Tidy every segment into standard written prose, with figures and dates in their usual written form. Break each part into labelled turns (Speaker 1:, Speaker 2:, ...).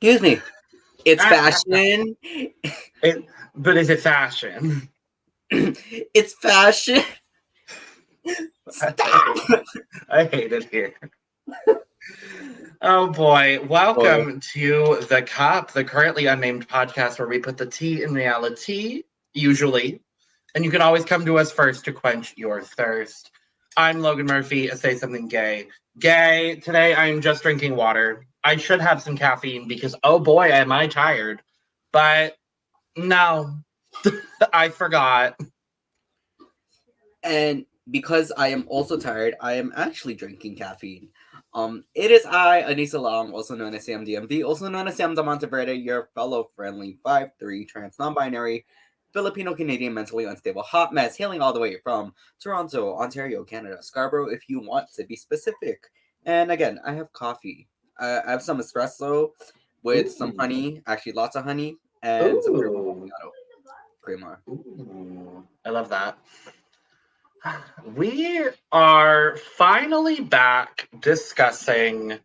Speaker 1: Excuse me. It's fashion.
Speaker 2: But is it fashion?
Speaker 1: It's fashion. Stop.
Speaker 2: I hate it here. Oh boy. Welcome to The Cup, the currently unnamed podcast where we put the tea in reality, usually. And you can always come to us first to quench your thirst. I'm Logan Murphy, Say Something Gay. Gay, today I'm just drinking water. I should have some caffeine because, oh boy, am I tired. But no, I forgot.
Speaker 1: And because I am also tired, I am actually drinking caffeine. It is I, Aneesa Logan, also known as Sam DMV, also known as Sam the Monteverde, your fellow friendly 5'3" trans non-binary Filipino Canadian mentally unstable hot mess, hailing all the way from Toronto, Ontario, Canada, Scarborough, if you want to be specific. And again, I have coffee. I have some espresso with some honey, actually lots of honey, and some crema.
Speaker 2: I love that. We are finally back discussing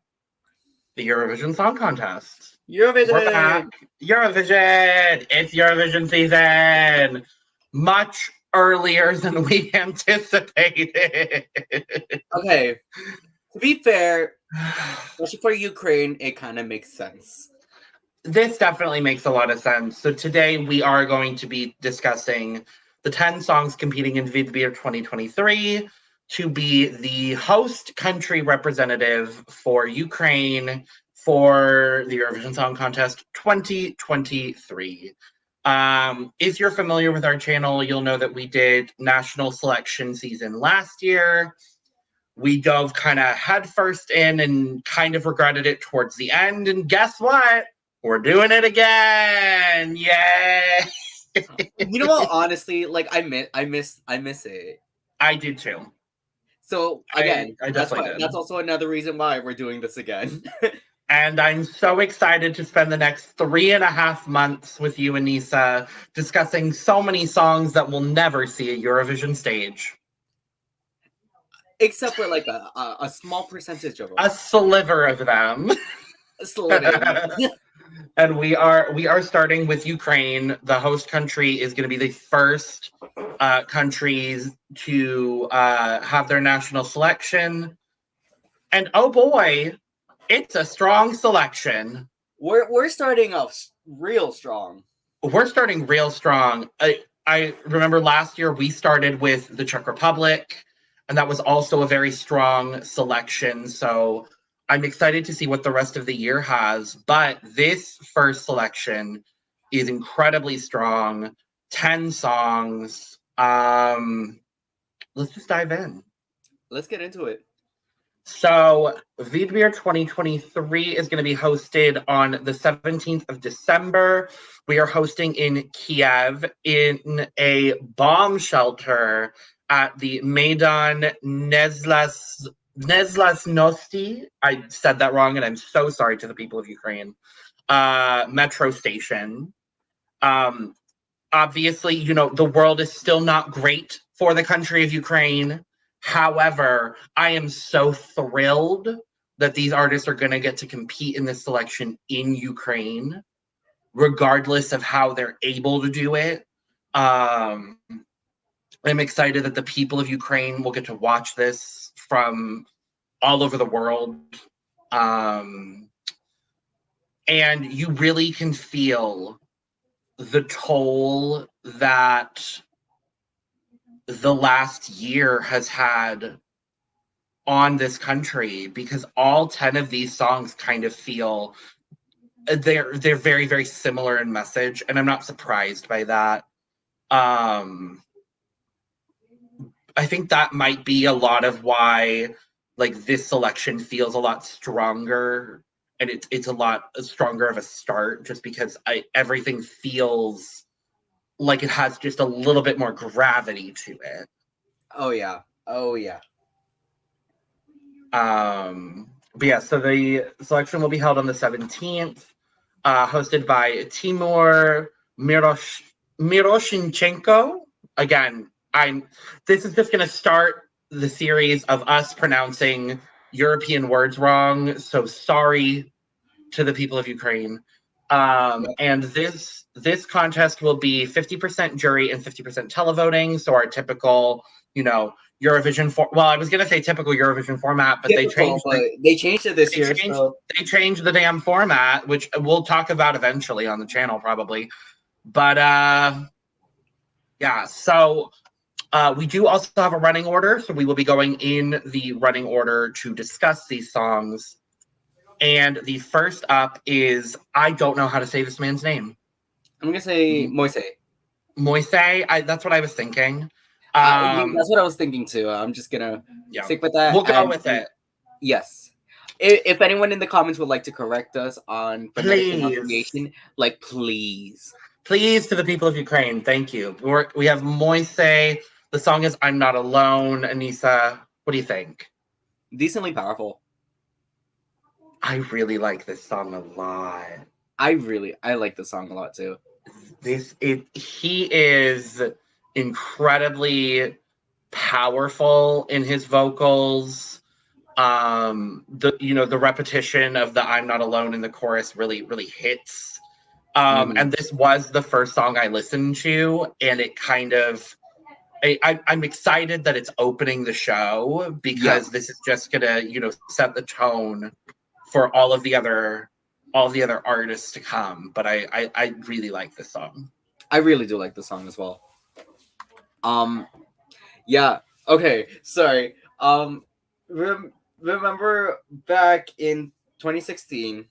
Speaker 2: the Eurovision Song Contest.
Speaker 1: Eurovision!
Speaker 2: We're back. Eurovision! It's Eurovision season! Much earlier than we anticipated.
Speaker 1: Okay, to be fair, especially for Ukraine, it kind of makes sense.
Speaker 2: This definitely makes a lot of sense. So today we are going to be discussing the 10 songs competing in Vidbir 2023 to be the host country representative for Ukraine for the Eurovision Song Contest 2023. If you're familiar with our channel, you'll know that we did national selection season last year. We dove kind of headfirst in and kind of regretted it towards the end. And guess what? We're doing it again. Yay!
Speaker 1: You know what? Honestly, like I miss it.
Speaker 2: I did too.
Speaker 1: So again,
Speaker 2: I definitely did.
Speaker 1: That's also another reason why we're doing this again.
Speaker 2: And I'm so excited to spend the next 3.5 months with you, Aneesa, discussing so many songs that will never see a Eurovision stage.
Speaker 1: Except for like a small percentage of them.
Speaker 2: A sliver of them. And we are starting with Ukraine. The host country is going to be the first countries to have their national selection. And oh boy, it's a strong selection.
Speaker 1: We're starting off real strong.
Speaker 2: We're starting real strong. I remember last year we started with the Czech Republic, and that was also a very strong selection. So I'm excited to see what the rest of the year has. But this first selection is incredibly strong. 10 songs. Let's just dive in.
Speaker 1: Let's get into it.
Speaker 2: So Vidbir 2023 is going to be hosted on the 17th of December. We are hosting in Kiev in a bomb shelter at the Maidan Nezlasnosti. I said that wrong, and I'm so sorry to the people of Ukraine. Metro station. Obviously, you know, the world is still not great for the country of Ukraine. However, I am so thrilled that these artists are going to get to compete in this selection in Ukraine, regardless of how they're able to do it. I'm excited that the people of Ukraine will get to watch this from all over the world. And you really can feel the toll that the last year has had on this country, because all 10 of these songs kind of feel they're very, very similar in message, and I'm not surprised by that. I think that might be a lot of why like this selection feels a lot stronger, and it's a lot stronger of a start, just because everything feels like it has just a little bit more gravity to it.
Speaker 1: Oh yeah.
Speaker 2: But yeah, so the selection will be held on the 17th, hosted by Timur Miroshnichenko. Again, this is just going to start the series of us pronouncing European words wrong. So sorry to the people of Ukraine.
Speaker 1: Yeah.
Speaker 2: And this contest will be 50% jury and 50% televoting. So our typical, Eurovision well, I was gonna say typical Eurovision format, but they changed
Speaker 1: it this year.
Speaker 2: They changed the damn format, which we'll talk about eventually on the channel probably. But yeah, so we do also have a running order, so we will be going in the running order to discuss these songs. And the first up is, I don't know how to say this man's name.
Speaker 1: I'm gonna say Moisei.
Speaker 2: Moisei, that's what I was thinking.
Speaker 1: That's what I was thinking too. I'm just gonna stick with that.
Speaker 2: We'll go with it.
Speaker 1: Yes. If anyone in the comments would like to correct us on phonetic pronunciation, please.
Speaker 2: Please, to the people of Ukraine, thank you. We have Moisei. The song is I'm Not Alone. Aneesa, what do you think?
Speaker 1: Decently powerful.
Speaker 2: I really like this song a lot.
Speaker 1: I like the song a lot too.
Speaker 2: He is incredibly powerful in his vocals. The repetition of the I'm Not Alone in the chorus really hits. And this was the first song I listened to, and it kind of I'm excited that it's opening the show, because this is just gonna set the tone for all the other artists to come. But I really like this song.
Speaker 1: I really do like the song as well. Yeah. Okay. Sorry. Remember back in 2016,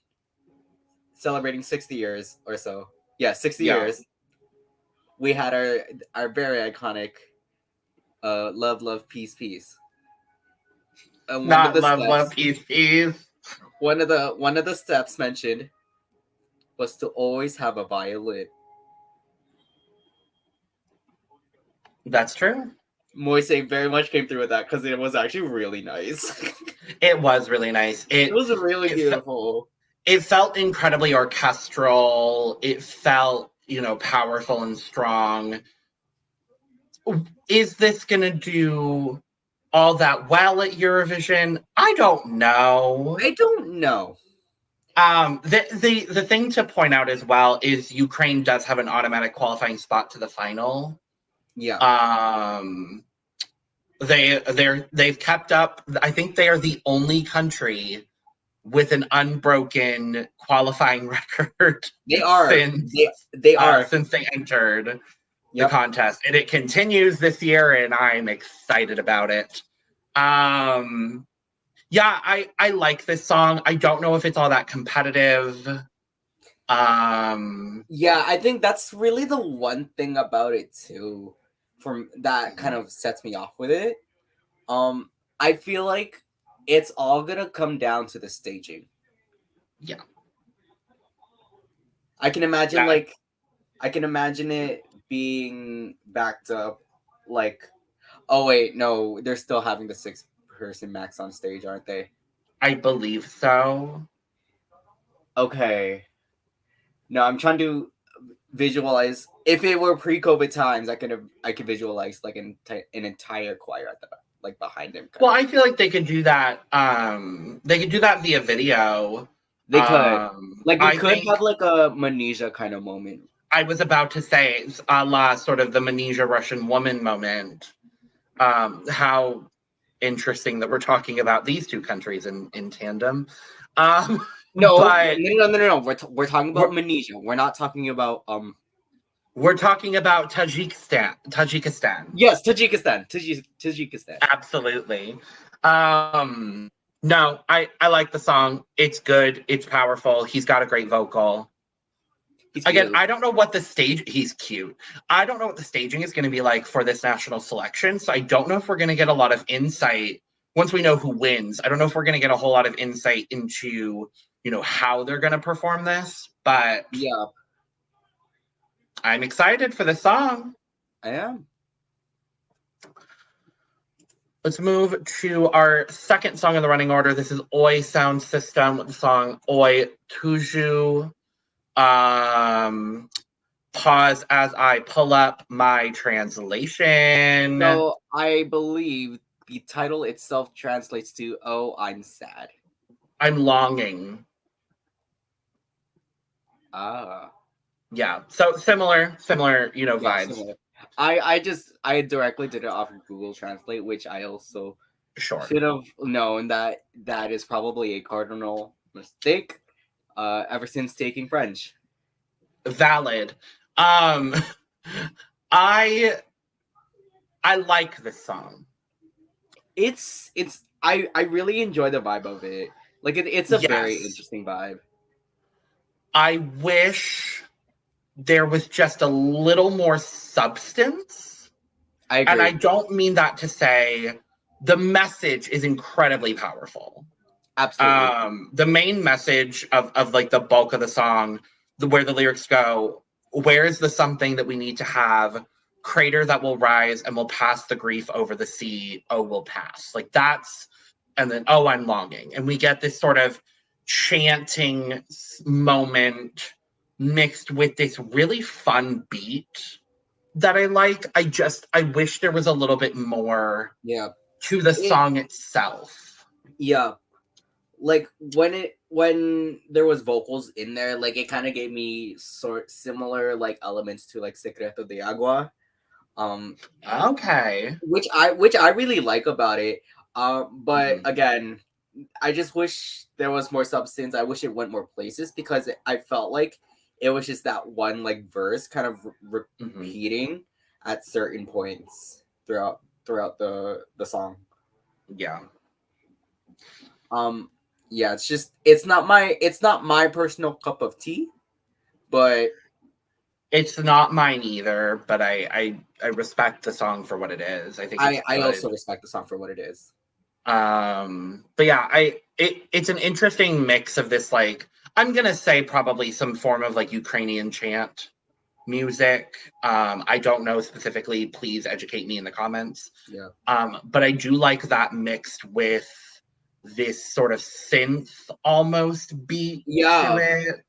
Speaker 1: celebrating 60 years or so. Yeah, 60 years. We had our very iconic Love, Love, Peace, Peace. And
Speaker 2: Not Love, Love, Peace, Peace.
Speaker 1: One of the steps mentioned was to always have a violin.
Speaker 2: That's true.
Speaker 1: Moisei very much came through with that, because it was actually really nice.
Speaker 2: It was really nice.
Speaker 1: It was really beautiful.
Speaker 2: It felt incredibly orchestral. It felt, powerful and strong. Is this going to do all that well at Eurovision? I don't know. The thing to point out as well is Ukraine does have an automatic qualifying spot to the final.
Speaker 1: Yeah.
Speaker 2: They've kept up. I think they are the only country with an unbroken qualifying record.
Speaker 1: They are.
Speaker 2: Since they entered the contest, and it continues this year, and I'm excited about it. Yeah, I like this song. I don't know if it's all that competitive.
Speaker 1: Yeah, I think that's really the one thing about it too, from that kind of sets me off with it. I feel like it's all gonna come down to the staging.
Speaker 2: Yeah.
Speaker 1: I can imagine it being backed up, oh wait, no, they're still having the 6-person max on stage, aren't they?
Speaker 2: I believe so.
Speaker 1: Okay. No, I'm trying to visualize. If it were pre-COVID times, I could visualize an entire choir at the behind them.
Speaker 2: Well, I feel like they could do that. They could do that via video.
Speaker 1: They could. We could have a Manesia kind of moment.
Speaker 2: I was about to say, a la sort of the Manesia Russian woman moment. How interesting that we're talking about these two countries in tandem.
Speaker 1: No. We're talking about Manesia. We're not talking about
Speaker 2: We're talking about Tajikistan.
Speaker 1: Yes, Tajikistan.
Speaker 2: Absolutely. No, I like the song. It's good. It's powerful. He's got a great vocal. Again, I don't know what he's cute. I don't know what the staging is going to be like for this national selection. So I don't know if we're going to get a lot of insight once we know who wins. I don't know if we're going to get a whole lot of insight into, how they're going to perform this. But
Speaker 1: yeah,
Speaker 2: I'm excited for the song.
Speaker 1: I am.
Speaker 2: Let's move to our second song in the running order. This is Oi Sound System with the song Oi Tuzhu. Pause as I pull up my translation.
Speaker 1: So I believe the title itself translates to "Oh, I'm sad.
Speaker 2: I'm longing."
Speaker 1: Ah.
Speaker 2: Yeah, so similar,
Speaker 1: Yeah,
Speaker 2: vibes.
Speaker 1: similar. I directly did it off of Google Translate, which I also
Speaker 2: Sure.
Speaker 1: should have known that that is probably a cardinal mistake. Ever since taking French.
Speaker 2: Valid. Um, I I like this song.
Speaker 1: I really enjoy the vibe of it. Like it's a very
Speaker 2: Yes,
Speaker 1: interesting vibe.
Speaker 2: I wish there was just a little more substance.
Speaker 1: I
Speaker 2: And I
Speaker 1: agree.
Speaker 2: don't mean that to say the message is incredibly powerful.
Speaker 1: Absolutely.
Speaker 2: The main message of like the bulk of the song, where the lyrics go, where's the something that we need to have? Crater that will rise and will pass the grief over the sea. Oh, will pass. Like that's, and then, oh, I'm longing. And we get this sort of chanting moment mixed with this really fun beat that I like. I wish there was a little bit more
Speaker 1: Yeah.
Speaker 2: to the
Speaker 1: It
Speaker 2: song itself.
Speaker 1: yeah. Like when there was vocals in there, like it kind of gave me sort similar like elements to like Secreto de Agua. Um
Speaker 2: Okay.
Speaker 1: which I really like about it. But
Speaker 2: Mhm.
Speaker 1: again, I just wish there was more substance. I wish it went more places because I felt like it was just that one like verse kind of
Speaker 2: Mhm.
Speaker 1: repeating at certain points throughout the song.
Speaker 2: Yeah.
Speaker 1: Um yeah, it's just it's not my personal cup of tea, but
Speaker 2: It's not mine either, but I respect the song for what it is. I think it's
Speaker 1: I also
Speaker 2: good.
Speaker 1: respect the song for what it is.
Speaker 2: But yeah, it's an interesting mix of this, like, I'm gonna say probably some form of like Ukrainian chant music. I don't know specifically, please educate me in the comments.
Speaker 1: Yeah.
Speaker 2: But I do like that mixed with this sort of synth almost beat to
Speaker 1: Yeah,
Speaker 2: it.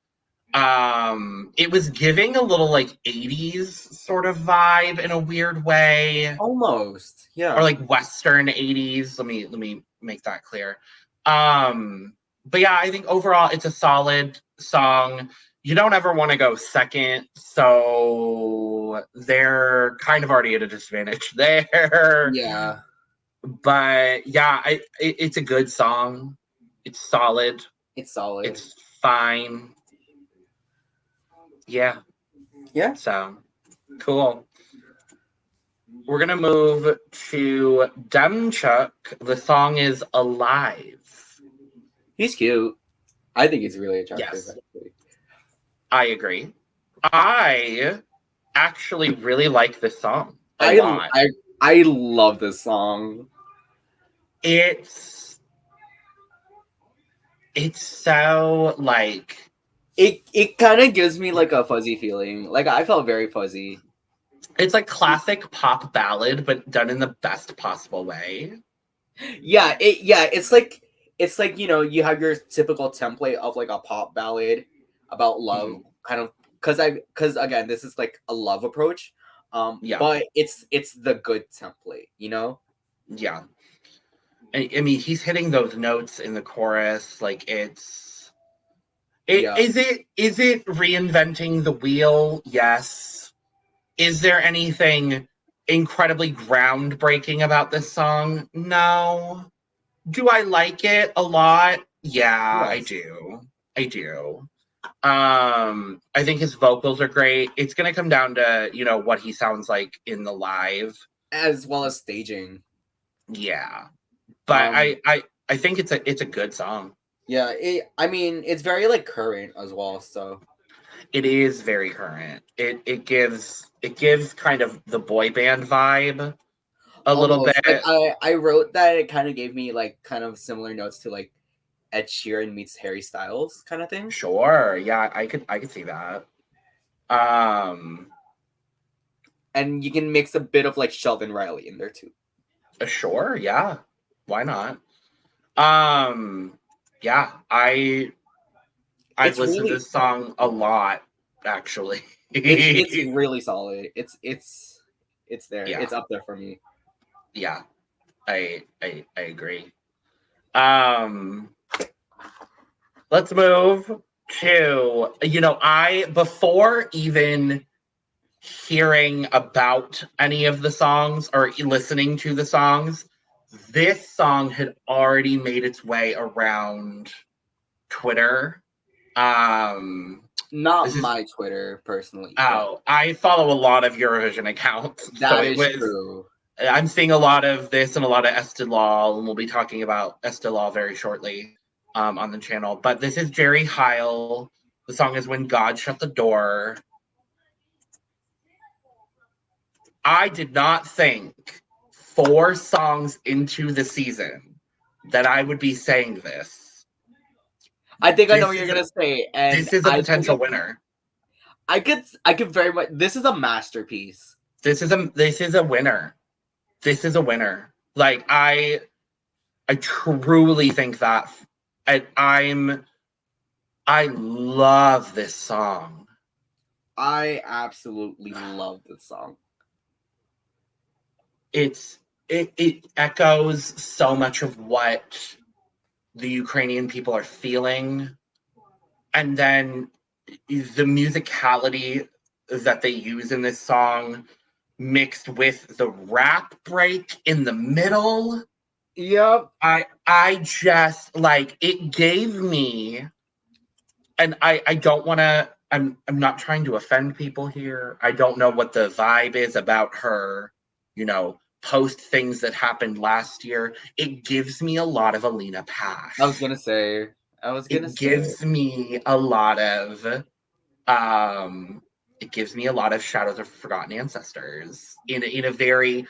Speaker 2: It was giving a little like 80s sort of vibe in a weird way,
Speaker 1: almost.
Speaker 2: or
Speaker 1: Yeah.
Speaker 2: like Western 80s. Let me make that clear. But yeah, I think overall it's a solid song. You don't ever want to go second, so they're kind of already at a disadvantage there.
Speaker 1: Yeah.
Speaker 2: But yeah, it's a good song. It's solid.
Speaker 1: It's solid.
Speaker 2: It's fine. Yeah.
Speaker 1: Yeah.
Speaker 2: So cool. We're gonna move to Demchuk. The song is Alive.
Speaker 1: He's cute. I think he's really attractive
Speaker 2: Yes,
Speaker 1: actually.
Speaker 2: I agree. I actually really like this song a
Speaker 1: I
Speaker 2: lot.
Speaker 1: I I love this song.
Speaker 2: It's it's so like
Speaker 1: It kind of gives me like a fuzzy feeling. Like I felt very fuzzy.
Speaker 2: it's like classic pop ballad, but done in the best possible way.
Speaker 1: Yeah, it's like, you know, you have your typical template of like a pop ballad about love
Speaker 2: Mhm.
Speaker 1: kind of cuz again, this is like a love approach.
Speaker 2: Yeah,
Speaker 1: But it's the good template, you know?
Speaker 2: yeah. I mean, he's hitting those notes in the chorus. Like
Speaker 1: Yeah.
Speaker 2: is it reinventing the wheel? Yes. Is there anything incredibly groundbreaking about this song? No. Do I like it a lot? Yeah, I
Speaker 1: Yes.
Speaker 2: do. I do. I think his vocals are great. It's gonna come down to, what he sounds like in the live.
Speaker 1: As well as staging.
Speaker 2: Yeah. But
Speaker 1: Um
Speaker 2: I think it's a good song.
Speaker 1: yeah, I mean, it's very like current as well, so
Speaker 2: It is very current. It gives kind of the boy band vibe a little
Speaker 1: almost like
Speaker 2: bit.
Speaker 1: I wrote that it kind of gave me like kind of similar notes to like Ed Sheeran meets Harry Styles kind of thing.
Speaker 2: Sure. Yeah, I could see that. Um,
Speaker 1: And you can mix a bit of like Sheldon Riley in there too.
Speaker 2: sure, yeah. Why not? Um, yeah, I've
Speaker 1: It's
Speaker 2: listened to
Speaker 1: really
Speaker 2: this song a lot, actually.
Speaker 1: it's really solid. It's there.
Speaker 2: Yeah,
Speaker 1: It's up there for me.
Speaker 2: yeah, I agree. Um, let's move to, before even hearing about any of the songs or listening to the songs, this song had already made its way around Twitter.
Speaker 1: Not
Speaker 2: This is
Speaker 1: my Twitter personally, but
Speaker 2: Oh, I follow a lot of Eurovision accounts, so
Speaker 1: that
Speaker 2: it
Speaker 1: is
Speaker 2: was.
Speaker 1: true.
Speaker 2: I'm seeing a lot of this and a lot of Estilal, and we'll be talking about Estilal very shortly on the channel. But this is Jerry Heil. The song is "When God Shut the Door." I did not think 4 songs into the season that I would be saying this.
Speaker 1: I think I know
Speaker 2: This
Speaker 1: what you're
Speaker 2: is
Speaker 1: gonna say, and
Speaker 2: this is a
Speaker 1: I think
Speaker 2: potential winner.
Speaker 1: I could very much. This is a masterpiece.
Speaker 2: This is a winner. This is a winner. Like I truly think that, and I love this song.
Speaker 1: I absolutely love this song.
Speaker 2: It echoes so much of what the Ukrainian people are feeling, and then the musicality that they use in this song mixed with the rap break in the middle.
Speaker 1: Yep.
Speaker 2: I just like it gave me, and I don't want to. I'm not trying to offend people here. I don't know what the vibe is about her, post things that happened last year. It gives me a lot of Alina
Speaker 1: I was
Speaker 2: Pash.
Speaker 1: gonna say. I was gonna
Speaker 2: It
Speaker 1: say.
Speaker 2: gives me a lot of um it gives me a lot of Shadows of Forgotten Ancestors in a very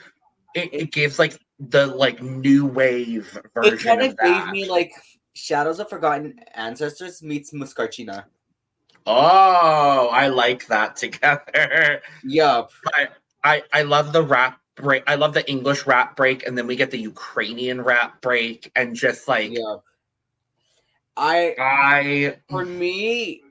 Speaker 1: It
Speaker 2: it gives like the like new wave
Speaker 1: it
Speaker 2: version
Speaker 1: kind of
Speaker 2: of
Speaker 1: gave
Speaker 2: that.
Speaker 1: me like Shadows of Forgotten Ancestors meets Muscarchina.
Speaker 2: Oh, I like that together.
Speaker 1: Yup.
Speaker 2: But I love the rap break. I love the English rap break, and then we get the Ukrainian rap break, and just like
Speaker 1: Yup. I
Speaker 2: I
Speaker 1: for me,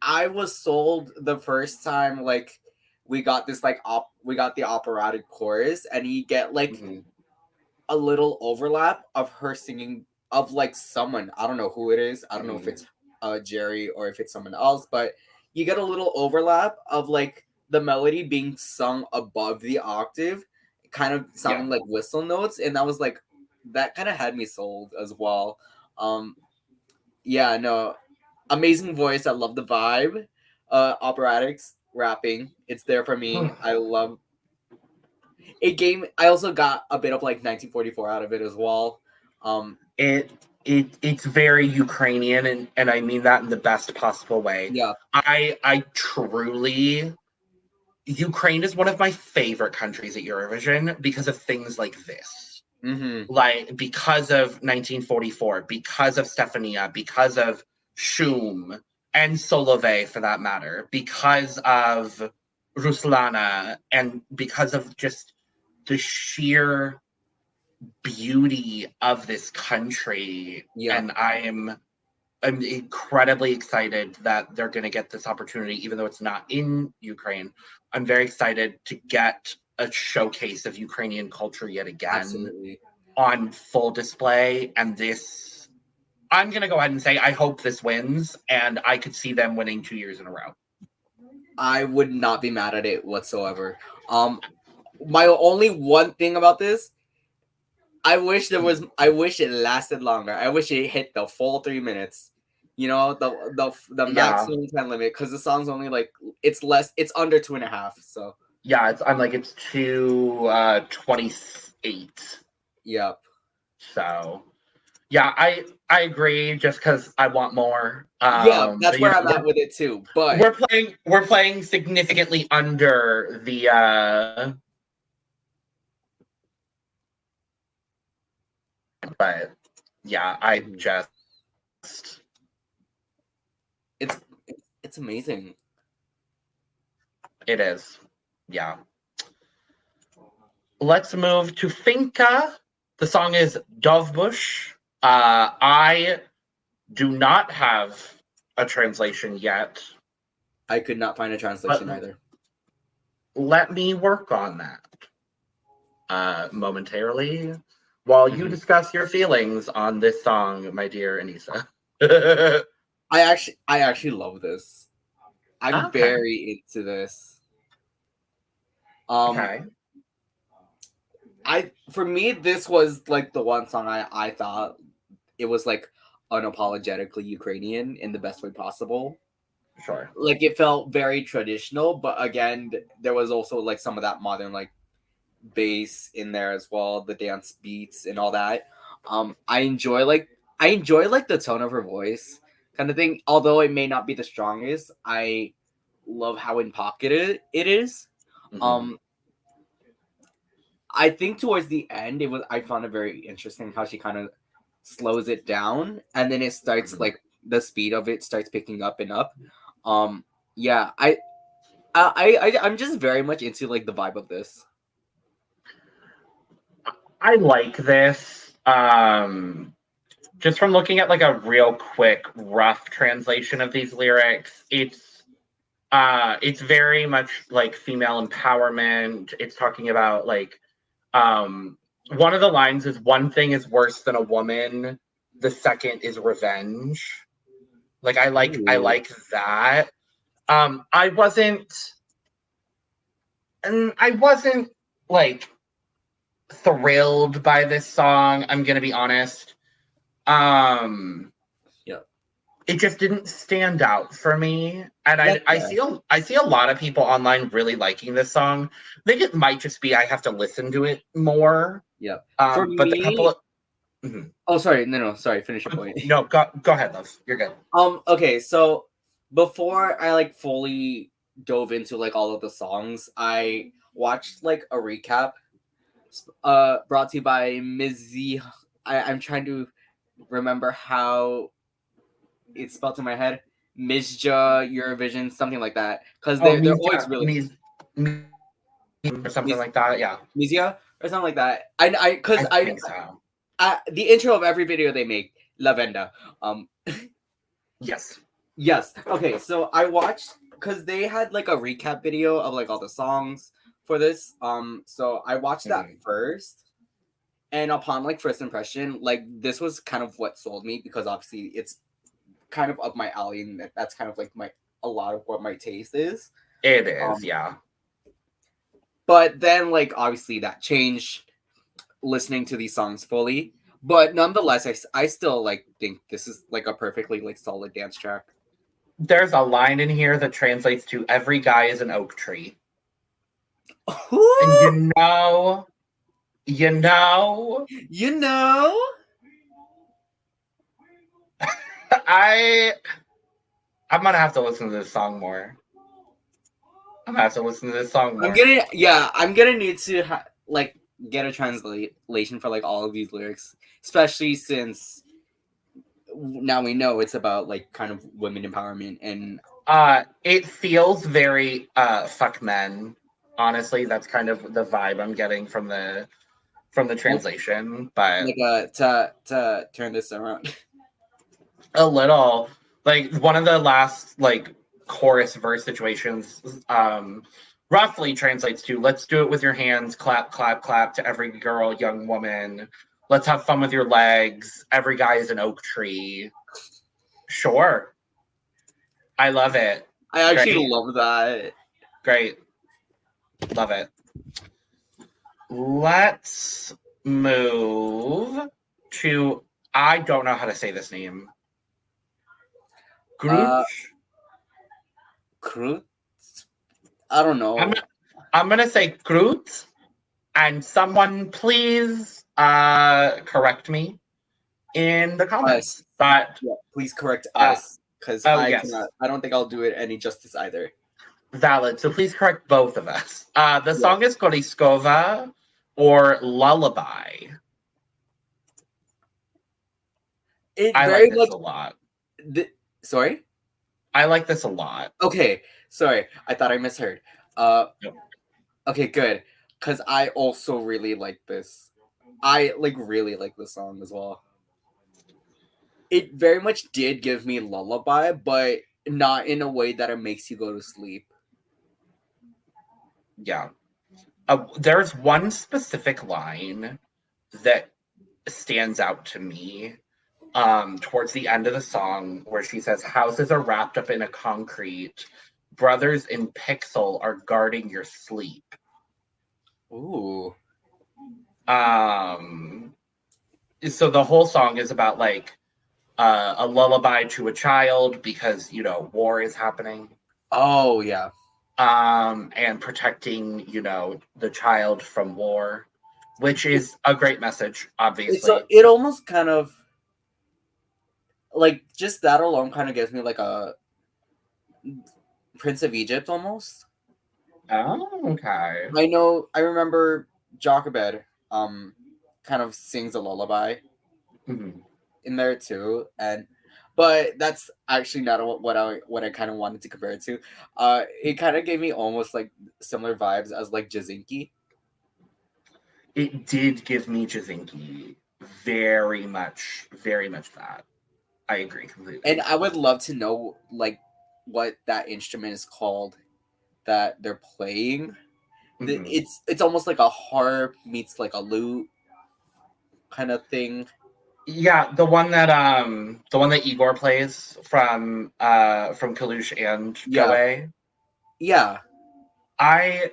Speaker 1: I was sold the first time like we got this like we got the operatic chorus and you get like
Speaker 2: mhm,
Speaker 1: a little overlap of her singing of like someone. I don't know who it is. I don't know if
Speaker 2: mhm,
Speaker 1: it's Jerry or if it's someone else, but you get a little overlap of like the melody being sung above the octave, kind of
Speaker 2: yeah.
Speaker 1: sounding like whistle notes, and that was like that kind of had me sold as well. Um yeah, no. Amazing voice. I love the vibe. Operatics rapping. It's there for me. I love it. Game. I also got a bit of like 1944 out of it as well. Um,
Speaker 2: It's very Ukrainian, and I mean that in the best possible way.
Speaker 1: yeah.
Speaker 2: I truly Ukraine is one of my favorite countries at Eurovision because of things like this.
Speaker 1: Mm-hmm.
Speaker 2: Like because of 1944, because of Stefania, because of Shum and Solove for that matter, because of Ruslana, and because of just the sheer beauty of this country.
Speaker 1: Yeah.
Speaker 2: And I'm incredibly excited that they're going to get this opportunity, even though it's not in Ukraine. I'm very excited to get a showcase of Ukrainian culture yet again
Speaker 1: Absolutely.
Speaker 2: on full display. And this, I'm going to go ahead and say, I hope this wins, and I could see them winning 2 years in a row.
Speaker 1: I would not be mad at it whatsoever. My only one thing about this, I wish there was. I wish it lasted longer. I wish it hit the full 3 minutes. You know, the
Speaker 2: Yeah.
Speaker 1: maximum time limit because the song's only like it's less. It's under 2.5. So
Speaker 2: Yeah, it's 2:28.
Speaker 1: yep.
Speaker 2: So yeah, I agree just because I want more.
Speaker 1: Yeah, that's
Speaker 2: But
Speaker 1: where I'm at with it too. But
Speaker 2: we're playing significantly under the but yeah, I
Speaker 1: mhm,
Speaker 2: just
Speaker 1: it's it's amazing.
Speaker 2: it is. Yeah. Let's move to Fiinka. The song is Dovbush. I do not have a translation yet,
Speaker 1: I could not find a
Speaker 2: but
Speaker 1: translation either.
Speaker 2: let me work on that momentarily while you
Speaker 1: Hmm.
Speaker 2: discuss your feelings on this song, my dear Aneesa.
Speaker 1: I actually love this. I'm
Speaker 2: Okay.
Speaker 1: very into this. Um,
Speaker 2: Okay.
Speaker 1: for me, this was like the one song I thought it was like unapologetically Ukrainian in the best way possible.
Speaker 2: Sure.
Speaker 1: Like it felt very traditional, but again, there was also like some of that modern like bass in there as well, the dance beats and all that. I enjoy like the tone of her voice kind of thing. Although it may not be the strongest, I love how in pocket it is.
Speaker 2: Hmm.
Speaker 1: Um, I think towards the end, I found it very interesting how she kind of slows it down, and then it starts
Speaker 2: Hmm.
Speaker 1: like the speed of it starts picking up and up. Um, yeah, I'm just very much into like the vibe of this.
Speaker 2: I like this. Just from looking at like a real quick rough translation of these lyrics, it's very much like female empowerment. It's talking about like one of the lines is one thing is worse than a woman, the second is revenge. Like I
Speaker 1: Ooh.
Speaker 2: like that. I wasn't and I wasn't like thrilled by this song, I'm gonna be honest. Um
Speaker 1: Yeah.
Speaker 2: it just didn't stand out for me. And
Speaker 1: That's
Speaker 2: I see a lot of people online really liking this song. I think it might just be I have to listen to it more.
Speaker 1: yeah. For
Speaker 2: But the couple
Speaker 1: me,
Speaker 2: of mhm.
Speaker 1: oh sorry, no, sorry, finish your point.
Speaker 2: No, go ahead, love. You're good.
Speaker 1: Okay, so before I like fully dove into like all of the songs, I watched like a recap brought to you by Mizzy. I'm trying to remember how it's spelled in my head. Mizja Eurovision, something like that. Because
Speaker 2: Oh,
Speaker 1: they're always really
Speaker 2: me or something
Speaker 1: Miz,
Speaker 2: like that. Yeah,
Speaker 1: Mizia or something like that. I
Speaker 2: I
Speaker 1: because
Speaker 2: think so.
Speaker 1: the intro of every video they make, Lavenda. Um
Speaker 2: Yes.
Speaker 1: yes. Okay, so I watched because they had like a recap video of like all the songs for this. So I watched that
Speaker 2: Mhm.
Speaker 1: first. And upon like first impression, like this was kind of what sold me because obviously it's kind of up my alley and that's kind of like my a lot of what my taste is.
Speaker 2: It is,
Speaker 1: Um,
Speaker 2: yeah.
Speaker 1: but then like obviously that changed listening to these songs fully. But nonetheless, I still like think this is like a perfectly like solid dance track.
Speaker 2: There's a line in here that translates to every guy is an oak tree. And
Speaker 1: Ooh,
Speaker 2: you know,
Speaker 1: you know,
Speaker 2: I I'm gonna have to listen to this song more. I'm gonna have to listen to this song more.
Speaker 1: I'm gonna need to like get a translation for like all of these lyrics, especially since now we know it's about like kind of women empowerment and
Speaker 2: It feels very fuck men. Honestly, that's kind of the vibe I'm getting from the
Speaker 1: like
Speaker 2: translation, but
Speaker 1: to turn this around.
Speaker 2: a little like one of the last like chorus verse situations roughly translates to let's do it with your hands, clap clap clap to every girl, young woman. Let's have fun with your legs. Every guy is an oak tree. Sure. I love it.
Speaker 1: I actually
Speaker 2: Great.
Speaker 1: love that.
Speaker 2: Great. Love it. Let's move to I don't know how to say this name.
Speaker 1: Uh,
Speaker 2: Krutch.
Speaker 1: Krutz? I don't
Speaker 2: I'm
Speaker 1: know.
Speaker 2: I'm gonna say Krutz, and someone please correct me in the comments.
Speaker 1: Us.
Speaker 2: But
Speaker 1: Yeah, please correct
Speaker 2: uh,
Speaker 1: us because
Speaker 2: oh
Speaker 1: I
Speaker 2: yes,
Speaker 1: cannot. I don't think I'll do it any justice either.
Speaker 2: valid. So please correct both of us. The
Speaker 1: Yeah,
Speaker 2: song is Kolyskova or Lullaby.
Speaker 1: it
Speaker 2: I like
Speaker 1: very
Speaker 2: this
Speaker 1: much.
Speaker 2: a lot.
Speaker 1: Sorry.
Speaker 2: I like this a lot.
Speaker 1: Okay, sorry. I thought I misheard. Uh,
Speaker 2: Yep.
Speaker 1: okay, good. Because I also really like this. I like really like the song as well. It very much did give me lullaby, but not in a way that it makes you go to sleep.
Speaker 2: Yeah. There's one specific line that stands out to me. towards the end of the song where she says, houses are wrapped up in a concrete. Brothers in pixel are guarding your sleep.
Speaker 1: Ooh.
Speaker 2: So the whole song is about like a lullaby to a child because, you know, war is happening.
Speaker 1: Oh, yeah.
Speaker 2: And protecting, you know, the child from war, which is a great message, obviously.
Speaker 1: It almost kind of, like, just that alone kind of gives me like a Prince of Egypt almost.
Speaker 2: Oh, okay.
Speaker 1: I remember Jochebed kind of sings a lullaby
Speaker 2: Mhm.
Speaker 1: in there too, but that's actually not what I kind of wanted to compare it to. It kind of gave me almost like similar vibes as like Jazinki.
Speaker 2: It did give me Jazinki very much that. I agree completely.
Speaker 1: And I would love to know like what that instrument is called that they're playing.
Speaker 2: Mhm.
Speaker 1: It's almost like a harp meets like a lute kind of thing.
Speaker 2: Yeah, the one that Igor plays from Kalush and
Speaker 1: Yeah.
Speaker 2: Goe.
Speaker 1: Yeah.
Speaker 2: I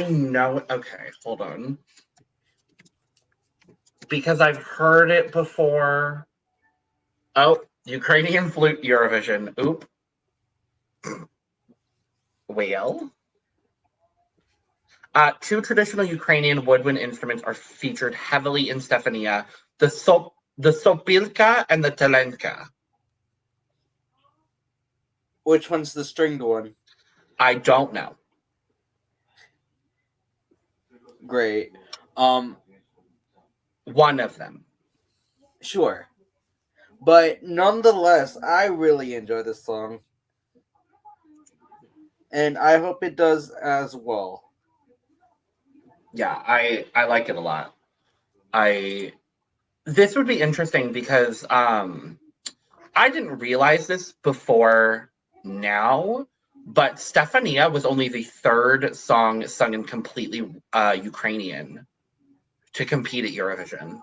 Speaker 2: know. Okay, hold on. Because I've heard it before. Oh, Ukrainian flute Eurovision. Oop. Well. Two traditional Ukrainian woodwind instruments are featured heavily in Stefania: the sopilka and the telenka.
Speaker 1: Which one's the stringed one?
Speaker 2: I don't know.
Speaker 1: Great.
Speaker 2: One of them.
Speaker 1: Sure. But nonetheless, I really enjoy this song. And I hope it does as well.
Speaker 2: Yeah, I like it a lot. This would be interesting because I didn't realize this before now, but Stefania was only the third song sung in completely Ukrainian to compete at Eurovision.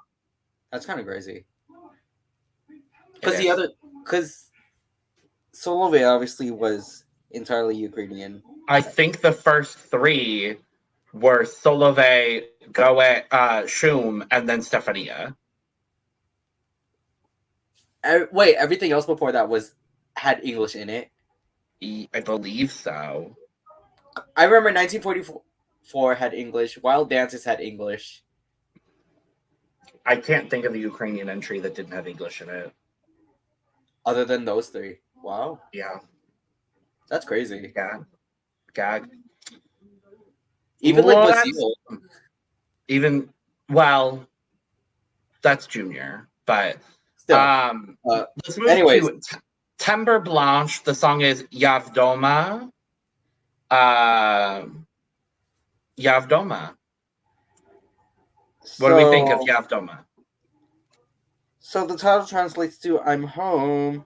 Speaker 1: That's kind of crazy.
Speaker 2: It is.
Speaker 1: Because Solovey obviously was entirely Ukrainian.
Speaker 2: I think the first three were Solove, Goe, Shum, and then Stefania.
Speaker 1: Wait, everything else before that had English in it.
Speaker 2: I believe so.
Speaker 1: I remember 1944 had English. Wild Dances had English.
Speaker 2: I can't think of a Ukrainian entry that didn't have English in it.
Speaker 1: Other than those three. Wow.
Speaker 2: Yeah.
Speaker 1: That's crazy.
Speaker 2: Yeah. Gag.
Speaker 1: Even like
Speaker 2: Well,
Speaker 1: Brazil.
Speaker 2: even well, that's junior, but
Speaker 1: Still.
Speaker 2: let's move
Speaker 1: Anyways.
Speaker 2: to Tember Blanche. The song is Yavdoma. Yavdoma. What do we think of Yavdoma?
Speaker 1: So the title translates to "I'm home."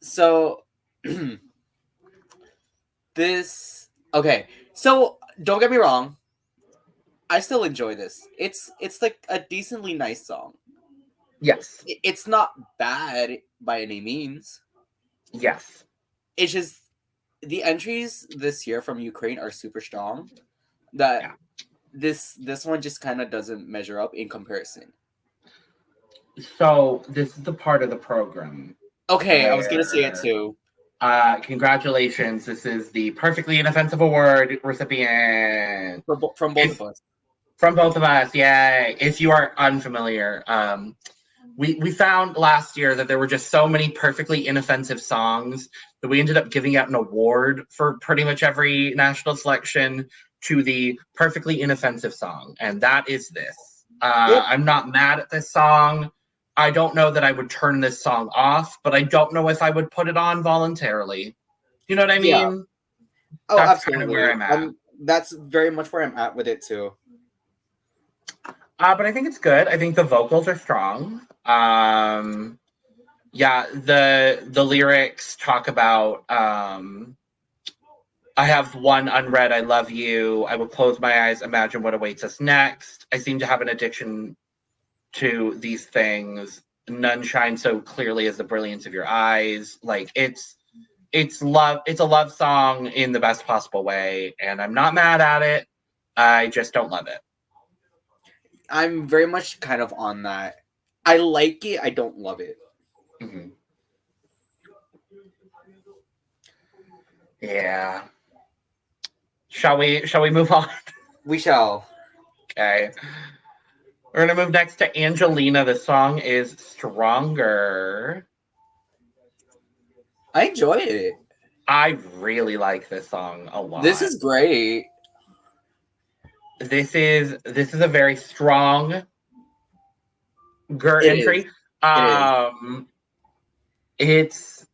Speaker 1: So this okay. So don't get me wrong. I still enjoy this. It's like a decently nice song.
Speaker 2: Yes.
Speaker 1: It's not bad by any means.
Speaker 2: Yes.
Speaker 1: It's just the entries this year from Ukraine are super strong. That
Speaker 2: Yeah.
Speaker 1: this one just kind of doesn't measure up in comparison.
Speaker 2: So this is the part of the program.
Speaker 1: Okay, I was gonna say it too.
Speaker 2: Congratulations. This is the Perfectly Inoffensive Award recipient.
Speaker 1: From both of us.
Speaker 2: From both of us, yay. If you are unfamiliar, we found last year that there were just so many perfectly inoffensive songs that we ended up giving out an award for pretty much every national selection to the perfectly inoffensive song. And that is this.
Speaker 1: Yep.
Speaker 2: I'm not mad at this song. I don't know that I would turn this song off, but I don't know if I would put it on voluntarily. You know what I
Speaker 1: Yeah.
Speaker 2: mean?
Speaker 1: Oh,
Speaker 2: That's
Speaker 1: absolutely.
Speaker 2: kind of where I'm at.
Speaker 1: That's very much where I'm at with it too.
Speaker 2: But I think it's good. I think the vocals are strong. Yeah, the lyrics talk about I have one unread, I love you. I will close my eyes, imagine what awaits us next. I seem to have an addiction. to these things. None shine so clearly as the brilliance of your eyes. Like it's love. It's a love song in the best possible way, and I'm not mad at it. I just don't love it.
Speaker 1: I'm very much kind of on that. I like it. I don't love it.
Speaker 2: Mm-hmm. Yeah. Shall we move on?
Speaker 1: We shall.
Speaker 2: Okay. We're gonna move next to Angelina. The song is Stronger.
Speaker 1: I enjoy it.
Speaker 2: I really like this song a lot.
Speaker 1: This is great.
Speaker 2: This is a very strong
Speaker 1: It is.
Speaker 2: entry.
Speaker 1: It is.
Speaker 2: It's,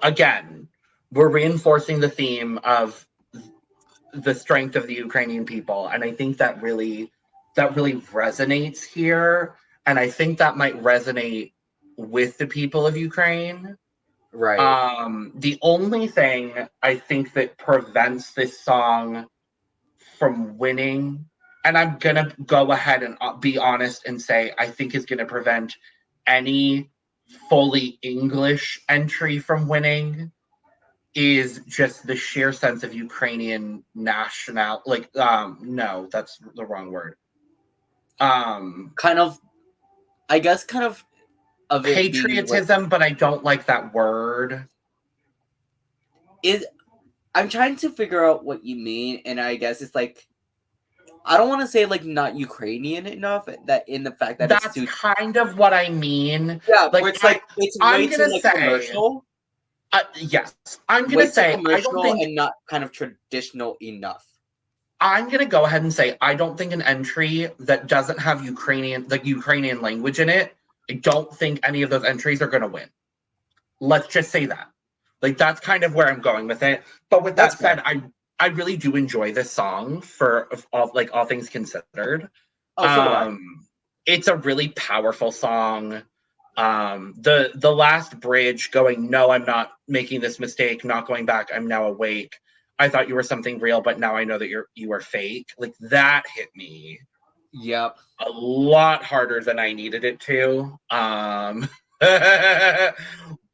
Speaker 2: again, we're reinforcing the theme of the strength of the Ukrainian people, and I think that really resonates here, and I think that might resonate with the people of Ukraine.
Speaker 1: Right.
Speaker 2: The only thing I think that prevents this song from winning, and I'm gonna go ahead and be honest and say I think is gonna prevent any fully English entry from winning, is just the sheer sense of Ukrainian national, no, that's the wrong word.
Speaker 1: Kind of, I guess, kind of it being like,
Speaker 2: Patriotism, but I don't like that word.
Speaker 1: is. I'm trying to figure out what you mean, and I guess it's like, I don't want to say like not Ukrainian enough. That in the fact that it's
Speaker 2: That's
Speaker 1: too,
Speaker 2: kind of what I mean.
Speaker 1: yeah, where
Speaker 2: Like
Speaker 1: it's like it's way
Speaker 2: I'm
Speaker 1: too
Speaker 2: gonna
Speaker 1: like
Speaker 2: say,
Speaker 1: commercial,
Speaker 2: yes, I'm gonna
Speaker 1: way too
Speaker 2: say I don't
Speaker 1: commercial,
Speaker 2: think
Speaker 1: and not kind of traditional enough.
Speaker 2: I'm gonna go ahead and say I don't think an entry that doesn't have Ukrainian language in it. I don't think any of those entries are gonna win. Let's just say that. Like that's kind of where I'm going with it. But with
Speaker 1: That's
Speaker 2: that
Speaker 1: fair.
Speaker 2: said, I really do enjoy this song for all things considered.
Speaker 1: Oh, so do I.
Speaker 2: It's a really powerful song. The last bridge going, no, I'm not making this mistake, not going back, I'm now awake. I thought you were something real, but now I know that you are fake. Like that hit me
Speaker 1: Yep.
Speaker 2: a lot harder than I needed it to.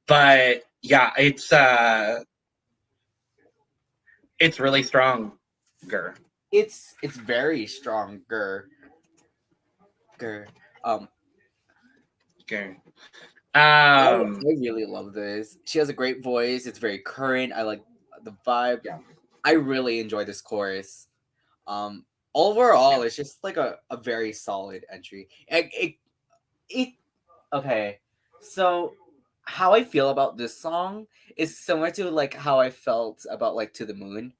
Speaker 2: But yeah, it's really strong.
Speaker 1: It's very stronger. Um,
Speaker 2: Okay.
Speaker 1: I really love this. She has a great voice. It's very current. I like the vibe.
Speaker 2: Yeah.
Speaker 1: I really enjoy this chorus. Overall,
Speaker 2: Yeah.
Speaker 1: it's just like a very solid entry. It okay. So how I feel about this song is similar to like how I felt about like To the Moon.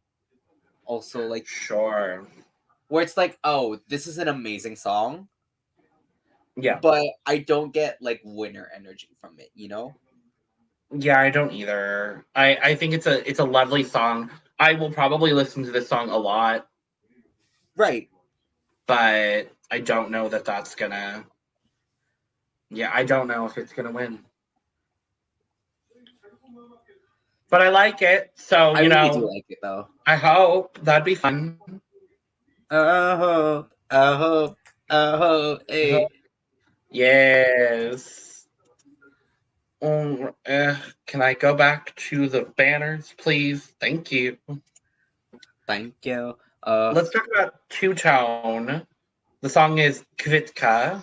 Speaker 1: Also like
Speaker 2: Sure.
Speaker 1: where it's like, oh, this is an amazing song,
Speaker 2: Yeah.
Speaker 1: but I don't get like winner energy from it, you know?
Speaker 2: Yeah, I don't either. I think it's a lovely song. I will probably listen to this song a lot,
Speaker 1: Right.
Speaker 2: but I don't know that that's gonna. Yeah, I don't know if it's gonna win. But I like it, so
Speaker 1: I really do like it though.
Speaker 2: I hope that'd be fun.
Speaker 1: I hope, hey.
Speaker 2: Yes. Can I go back to the banners, please? Thank you.
Speaker 1: Thank you.
Speaker 2: Let's talk about Two Tone. The song is Kvitka.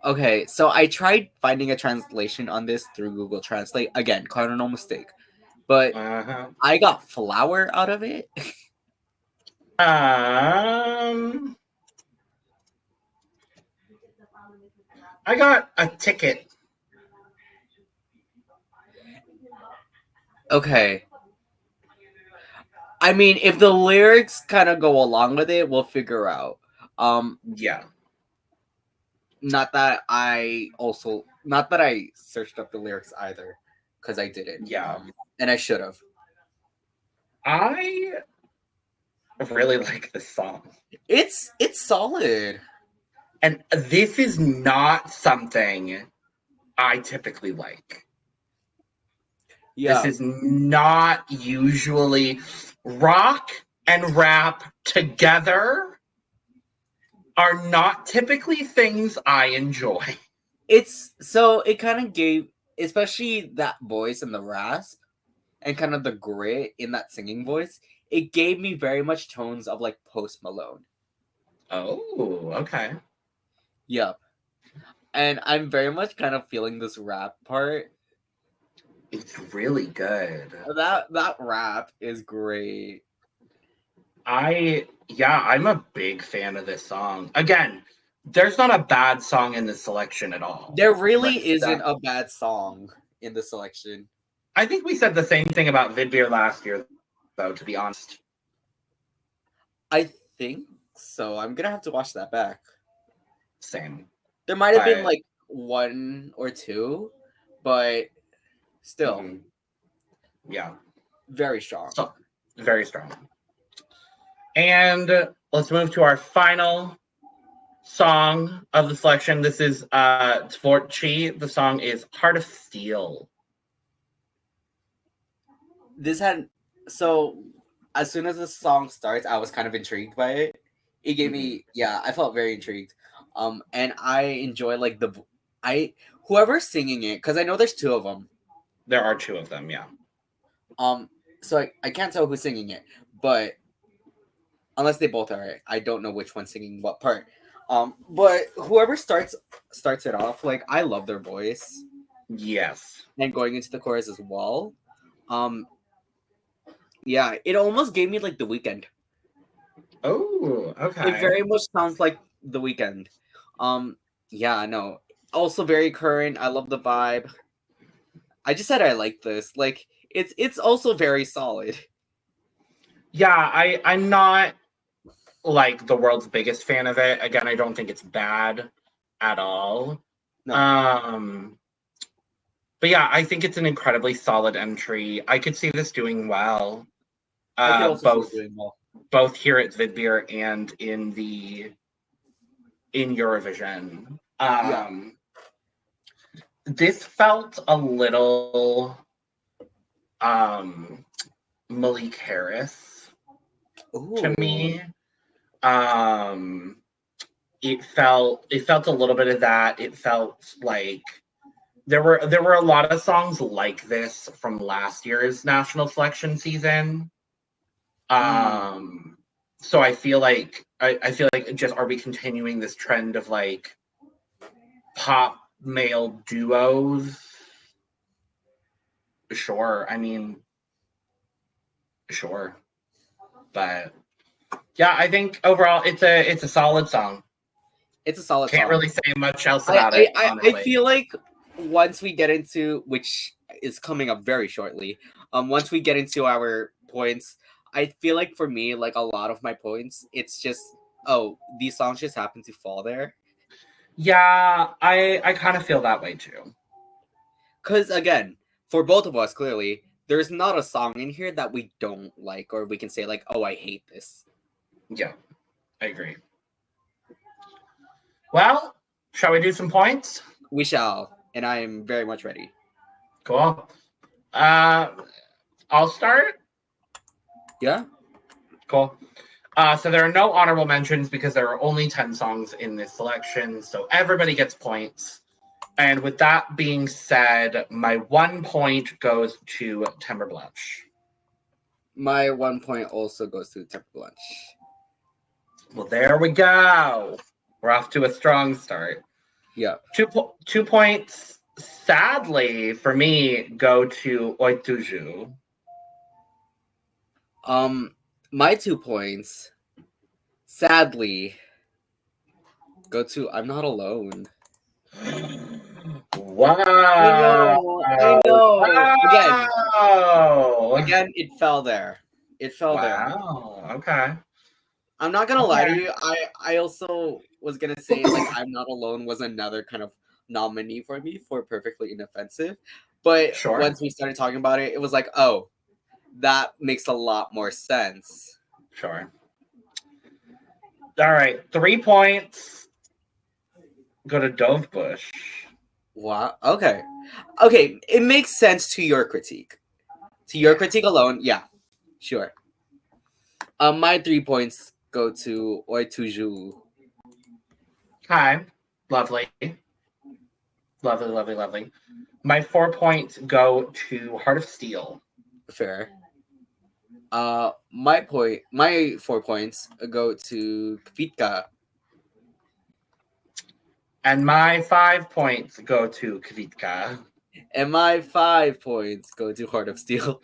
Speaker 1: Okay, so I tried finding a translation on this through Google Translate. Again, cardinal mistake. But
Speaker 2: Uh-huh.
Speaker 1: I got flower out of it.
Speaker 2: I got a ticket.
Speaker 1: Okay. I mean, if the lyrics kind of go along with it, we'll figure out.
Speaker 2: Yeah.
Speaker 1: Not that I searched up the lyrics either, because I didn't.
Speaker 2: Yeah.
Speaker 1: And I should have.
Speaker 2: I really like this song.
Speaker 1: It's solid.
Speaker 2: And this is not something I typically like.
Speaker 1: Yeah.
Speaker 2: This is not usually rock and rap together. are not typically things I enjoy.
Speaker 1: It kind of gave, especially that voice and the rasp and kind of the grit in that singing voice. It gave me very much tones of like Post Malone.
Speaker 2: Oh, okay.
Speaker 1: Yep. And I'm very much kind of feeling this rap part.
Speaker 2: It's really good.
Speaker 1: That rap is great.
Speaker 2: I'm a big fan of this song. Again, there's not a bad song in this selection at all.
Speaker 1: There really
Speaker 2: Like
Speaker 1: isn't
Speaker 2: that,
Speaker 1: a bad song in the selection.
Speaker 2: I think we said the same thing about Vidbir last year, though, to be honest.
Speaker 1: I think so. I'm gonna have to watch that back.
Speaker 2: Same.
Speaker 1: There might have been
Speaker 2: But
Speaker 1: like one or two, but still
Speaker 2: yeah.
Speaker 1: very strong.
Speaker 2: So, very strong. And let's move to our final song of the selection. This is Tvorchi. The song is Heart of Steel.
Speaker 1: This had so as soon as the song starts, I was kind of intrigued by it. It gave me I felt very intrigued. And I enjoy like whoever's singing it, because I know there's two of them.
Speaker 2: There are two of them, yeah.
Speaker 1: So I can't tell who's singing it, but unless they both are, I don't know which one's singing what part. But whoever starts it off, like I love their voice.
Speaker 2: Yes.
Speaker 1: And going into the chorus as well. Yeah, it almost gave me like The Weeknd.
Speaker 2: Oh, okay.
Speaker 1: It very much sounds like The Weeknd. Yeah, no. Also very current. I love the vibe. I just said I like this. Like it's also very solid.
Speaker 2: Yeah, I'm not like the world's biggest fan of it. Again, I don't think it's bad at all.
Speaker 1: No.
Speaker 2: But yeah, I think it's an incredibly solid entry. I could see this doing well.
Speaker 1: I could also see it doing well.
Speaker 2: Both here at Vidbir and in Eurovision. This felt a little Malik Harris to me. It felt a little bit of that. It felt like there were a lot of songs like this from last year's national selection season. So I feel like just are we continuing this trend of like pop male duos? Sure. I mean, sure. But yeah, I think overall it's a solid song.
Speaker 1: It's a solid
Speaker 2: Can't
Speaker 1: song.
Speaker 2: really say much else about it.
Speaker 1: I feel like once we get into, which is coming up very shortly, once we get into our points, I feel like for me, like a lot of my points, it's just these songs just happen to fall there.
Speaker 2: Yeah, I kind of feel that way too.
Speaker 1: Because again, for both of us, clearly, there's not a song in here that we don't like, or we can say like, oh, I hate this.
Speaker 2: Yeah, I agree. Well, shall we do some points?
Speaker 1: We shall, and I am very much ready.
Speaker 2: Cool. I'll start.
Speaker 1: Yeah.
Speaker 2: Cool. So there are no honorable mentions because there are only 10 songs in this selection, so everybody gets points. And with that being said, my 1 point goes to Tember Blanche.
Speaker 1: My 1 point also goes to Tember Blanche.
Speaker 2: Well, there we go. We're off to a strong start.
Speaker 1: Yeah.
Speaker 2: 2 points, sadly, for me, go to Oi Tuzhu.
Speaker 1: My 2 points, sadly, go to I'm Not Alone.
Speaker 2: Wow.
Speaker 1: I know.
Speaker 2: Wow.
Speaker 1: Again, it fell there. It fell there.
Speaker 2: Wow. Okay.
Speaker 1: I'm not gonna lie to you. I also was gonna say like I'm Not Alone was another kind of nominee for me for Perfectly Inoffensive, but once we started talking about it, it was like, oh, that makes a lot more sense.
Speaker 2: Sure. All right, 3 points. Go to Dovbush.
Speaker 1: Wow. Okay. It makes sense to your critique. To your critique alone, yeah, sure. My 3 points go to Oi Tuzhu.
Speaker 2: Hi. Lovely. Lovely, lovely, lovely. My 4 points go to Heart of Steel.
Speaker 1: Fair. My 4 points go to Kvitka.
Speaker 2: And my 5 points go to Kvitka.
Speaker 1: And my 5 points go to Heart of Steel.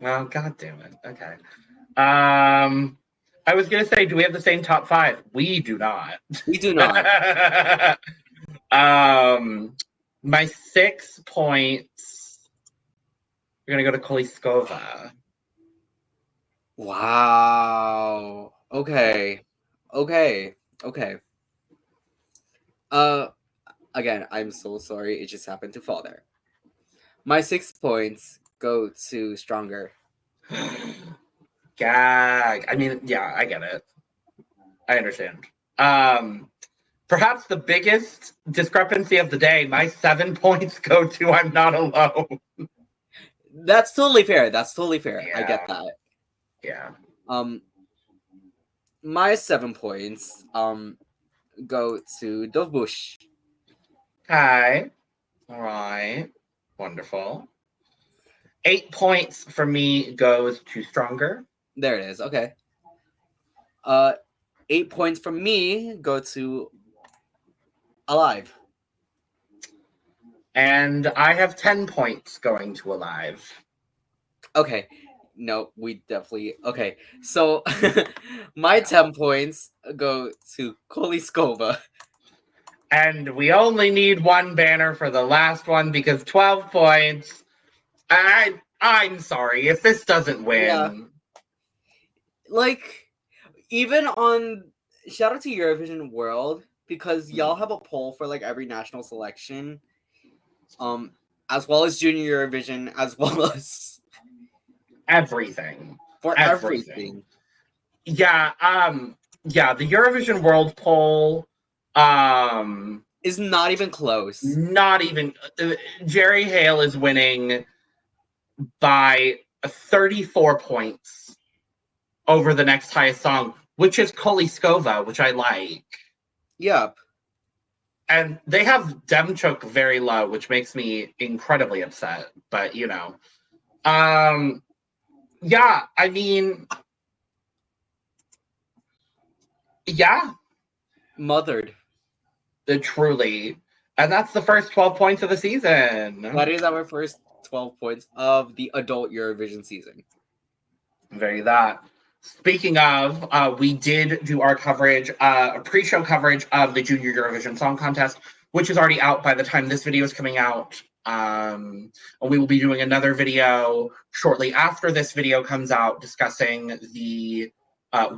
Speaker 2: Well, god damn it. Okay. I was gonna say, do we have the same top 5? We do not.
Speaker 1: We do not.
Speaker 2: My 6 points are gonna go to Kolyskova.
Speaker 1: Wow. Okay. Again, I'm so sorry. It just happened to fall there. My 6 points go to Stronger.
Speaker 2: Gag. I mean, yeah, I get it. I understand. Perhaps the biggest discrepancy of the day, my 7 points go to I'm Not Alone.
Speaker 1: That's totally fair.
Speaker 2: Yeah.
Speaker 1: I get that.
Speaker 2: Yeah.
Speaker 1: My 7 points go to Dovbush.
Speaker 2: Hi. All right. Wonderful. 8 points for me goes to Stronger.
Speaker 1: There it is. Okay. 8 points from me go to Alive.
Speaker 2: And I have 10 points going to Alive.
Speaker 1: Okay. No, we definitely. Okay. So my 10 points go to Kolyskova.
Speaker 2: And we only need one banner for the last one because 12 points. I'm sorry if this doesn't win.
Speaker 1: Yeah. Like, even on shout out to Eurovision World because y'all have a poll for like every national selection, as well as Junior Eurovision, as well as
Speaker 2: everything.
Speaker 1: for everything.
Speaker 2: Yeah, the Eurovision World poll
Speaker 1: is not even close.
Speaker 2: Not even. Jerry Heil is winning by 34 points over the next highest song, which is Kolyskova, which I like.
Speaker 1: Yep.
Speaker 2: And they have Demchuk very low, which makes me incredibly upset. But, you know. Yeah, I mean... Yeah.
Speaker 1: Mothered.
Speaker 2: Truly. And that's the first 12 points of the season.
Speaker 1: That is our first 12 points of the adult Eurovision season.
Speaker 2: Very that. Speaking of, we did do our coverage, pre-show coverage of the Junior Eurovision Song Contest, which is already out by the time this video is coming out. And we will be doing another video shortly after this video comes out discussing the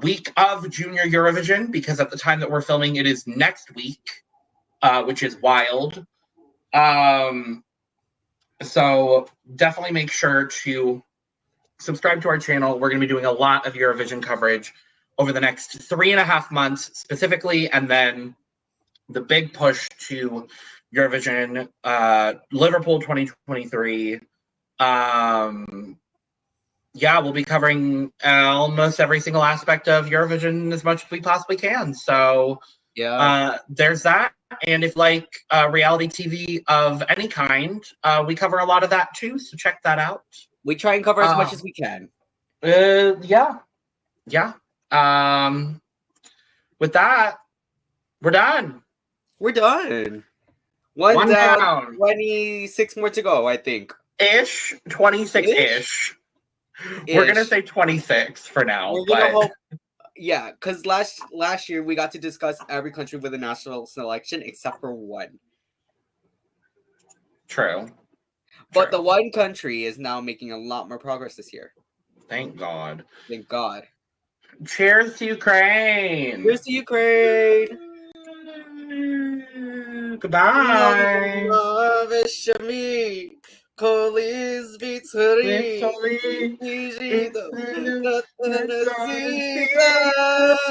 Speaker 2: week of Junior Eurovision, because at the time that we're filming, it is next week, which is wild. So definitely make sure to subscribe to our channel. We're going to be doing a lot of Eurovision coverage over the next 3.5 months specifically, and then the big push to Eurovision Liverpool 2023. Yeah, we'll be covering almost every single aspect of Eurovision as much as we possibly can. So
Speaker 1: yeah,
Speaker 2: there's that. And if like reality TV of any kind, we cover a lot of that too. So check that out.
Speaker 1: We try and cover as much as we can.
Speaker 2: Yeah. With that, we're done.
Speaker 1: We're done. One down. 26 more to go, I think.
Speaker 2: 26-ish. We're gonna say 26 for now.
Speaker 1: We're gonna hope. Yeah, because last year we got to discuss every country with a national selection except for one.
Speaker 2: True.
Speaker 1: But the one country is now making a lot more progress this year.
Speaker 2: Thank God.
Speaker 1: Thank God.
Speaker 2: Cheers to Ukraine.
Speaker 1: Cheers to Ukraine.
Speaker 2: Goodbye.